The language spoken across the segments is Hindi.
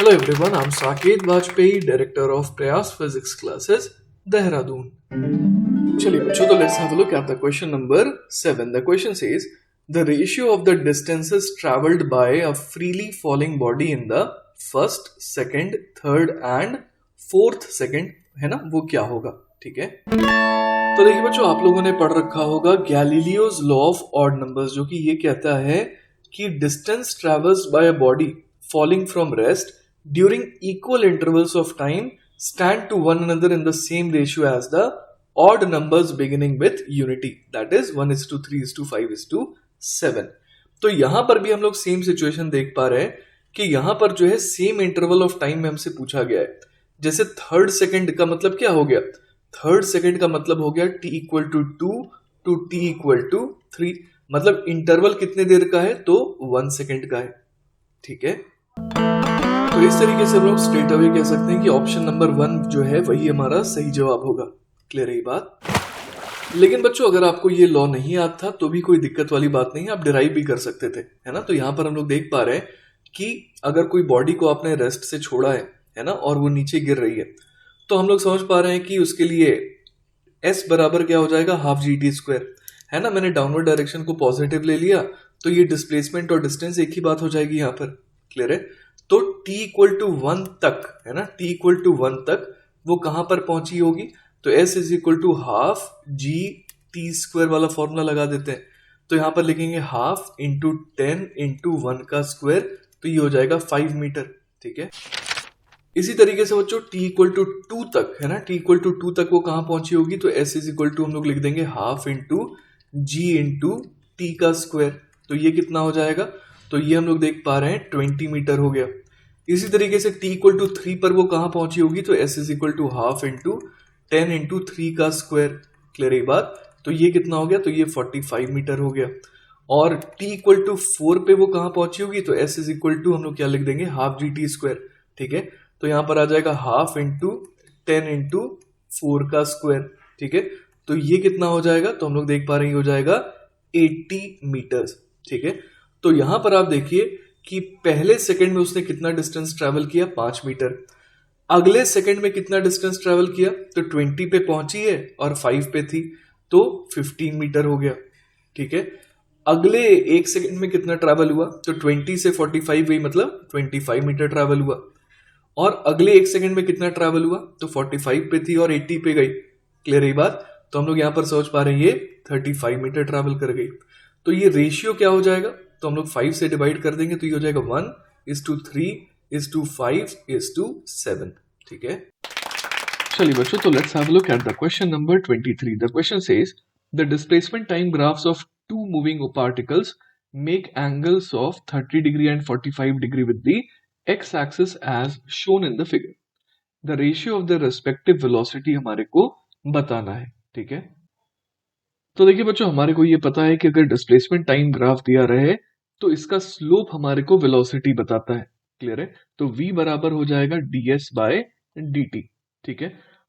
Hello everyone, I'm Saket Vajpayee, Director of Prayas Physics Classes, Dehradun. चलिए बच्चों, तो let's have a look at the question number 7. The question says, the ratio of the distances traveled by a freely falling body in the first, second, third and fourth second है ना, वो क्या होगा? ठीक है, तो देखिए बच्चों, आप लोगों ने पढ़ रखा होगा Galileo's law of odd numbers, जो कि ये कहता है कि distance travels by a body falling from rest during equal intervals of time stand to one another in the same ratio as the odd numbers beginning with unity, that is 1:3:5:7. तो यहां पर भी हम लोग सेम सिचुएशन देख पा रहे हैं कि यहां पर जो है सेम इंटरवल ऑफ टाइम में हमसे पूछा गया है. जैसे थर्ड सेकंड का मतलब क्या हो गया? थर्ड सेकंड का मतलब हो गया t=2 टू t=3. मतलब इंटरवल कितने देर का है? तो 1 सेकंड का है. ठीक है, तो इस तरीके से हम लोग स्ट्रेट अवे कह सकते हैं कि ऑप्शन नंबर 1 जो है वही हमारा सही जवाब होगा. क्लियर है ये बात? लेकिन बच्चों, अगर आपको ये लॉ नहीं आता था तो भी कोई दिक्कत वाली बात नहीं है, आप डिराइव भी कर सकते थे, है ना. तो यहां पर हम लोग देख पा रहे हैं कि अगर कोई बॉडी को आपने रेस्ट से छोड़ा है ना, और वो नीचे गिर रही है, तो हम लोग समझ पा रहे हैं कि उसके लिए s बराबर क्या हो जाएगा? हाफ GT², है ना. मैंने डाउनवर्ड डायरेक्शन को पॉजिटिव ले लिया, तो ये डिस्प्लेसमेंट और डिस्टेंस एक ही बात हो जाएगी यहाँ पर. क्लियर है? तो t=1 तक, है ना, t=1 तक वो कहां पर पहुंची होगी? तो s = ½ GT² वाला फॉर्मूला लगा देते हैं. तो यहां पर लिखेंगे ½ × 10 × 1 का स्क्वायर, तो ये हो जाएगा 5 मीटर. ठीक है, इसी तरीके से बच्चों t=2 तक, है ना, t=2 तक वो कहां पहुंची होगी? तो s = हम लोग लिख देंगे ½ × g × t का स्क्वायर. तो ये कितना हो जाएगा? तो ये हम लोग देख पा रहे हैं 20 मीटर हो गया. इसी तरीके से t=3 पर वो कहां पहुंची होगी? तो s = ½ × 10 × 3 का स्क्वायर. क्लियर है बात? तो ये कितना हो गया? तो ये 45 मीटर हो गया. और t=4 पे वो कहां पहुंची होगी? तो s = हम लोग क्या लिख देंगे? ½ GT². ठीक है, तो यहां पर आ जाएगा ½ × 10 × 4 का स्क्वायर. ठीक है, तो ये कितना हो जाएगा? तो हम लोग देख पा रहे हैं ये हो जाएगा 80 मीटर्स. ठीक है, तो यहां पर आप देखिए कि पहले सेकंड में उसने कितना डिस्टेंस ट्रेवल किया? 5 मीटर. अगले सेकंड में कितना डिस्टेंस ट्रेवल किया? तो 20 पे पहुंची है और 5 पे थी, तो 15 मीटर हो गया. ठीक है, अगले एक सेकंड में कितना ट्रेवल हुआ? तो 20 से 45 गई, मतलब 25 मीटर ट्रेवल हुआ. और अगले एक सेकंड में कितना ट्रेवल हुआ? तो 45 पे थी और 80 पे गई. क्लियर है बात? तो हम लोग यहां पर सोच पा रहे हैं ये 35 मीटर ट्रेवल कर गई. तो ये रेशियो क्या हो जाएगा? तो हम लोग 5 से डिवाइड कर देंगे, तो ये हो जाएगा 1:3:5:7. ठीक है, चलिए बच्चों, तो let's have a look at the question number 23. The question says the displacement time graphs of two moving particles make angles of 30 degree and 45 degree with the x axis as shown in the figure. The ratio of the respective velocity हमारे को बताना है. ठीक है, तो देखिए बच्चों, हमारे को ये पता है कि अगर डिस्प्लेसमेंट टाइम ग्राफ दिया रहे तो इसका स्लोप हमारे को वेलोसिटी बताता है. क्लियर है? तो v बराबर हो जाएगा ds/dt. ठीक है,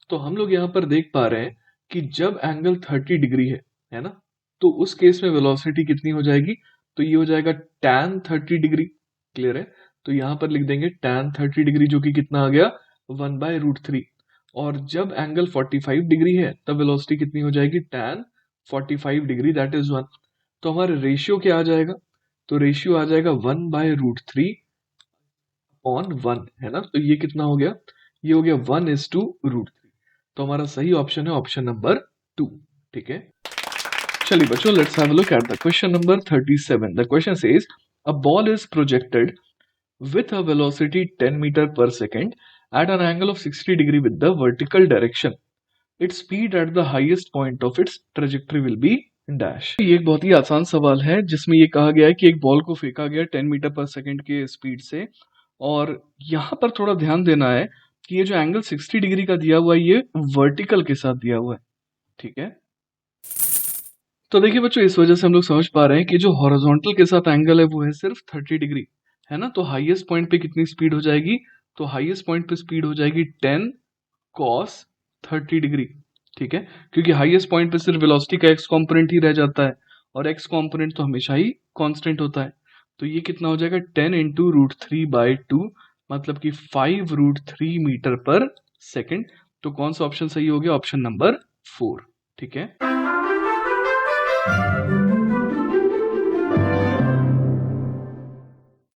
तो हम लोग यहाँ पर देख पा रहे हैं कि जब एंगल 30 डिग्री है ना, तो उस केस में वेलोसिटी कितनी हो जाएगी? तो ये हो जाएगा tan 30 डिग्री. क्लियर है? तो यहाँ पर लिख देंगे tan 30 डिग्री, जो कि कितना आ गया? 1/√3. और जब एंगल 45 डिग्री है तब वेलोसिटी कितनी हो जाएगी? tan 45 degree, that is 1. तो हमारे रेशियो क्या आ जाएगा? तो रेशियो आ जाएगा 1/√3/1, है ना. तो ये कितना हो गया? ये हो गया 1:√3. तो हमारा सही ऑप्शन है ऑप्शन नंबर 2. ठीक है, चलिए बच्चों, let's have a look at the question number 37. The question says a ball is projected with a velocity 10 meter per second at an angle of 60 degree with the vertical direction. Its speed at the highest point of its trajectory will be dash. ये एक बहुत ही आसान सवाल है जिसमें ये कहा गया है कि एक बॉल को फेंका गया 10 मीटर पर सेकंड के स्पीड से, और यहाँ पर थोड़ा ध्यान देना है कि ये जो एंगल 60 डिग्री का दिया हुआ है ये वर्टिकल के साथ दिया हुआ है. ठीक है, तो देखिए बच्चों, इस वजह से हम लोग समझ पा रहे हैं कि जो हॉरिजॉन्टल के साथ एंगल है वो है सिर्फ 30 डिग्री, है ना. तो हाईएस्ट पॉइंट पे कितनी स्पीड हो जाएगी? तो हाईएस्ट पॉइंट पे स्पीड हो जाएगी 10 cos 30 डिग्री. ठीक है, क्योंकि हाईएस्ट पॉइंट पे सिर्फ वेलोसिटी का x कंपोनेंट ही रह जाता है और x कंपोनेंट तो हमेशा ही कांस्टेंट होता है. तो ये कितना हो जाएगा? 10 × √3/2 मतलब कि 5√3 मीटर पर सेकेंड। तो कौन सा ऑप्शन सही हो गया? Option number 4। ठीक है।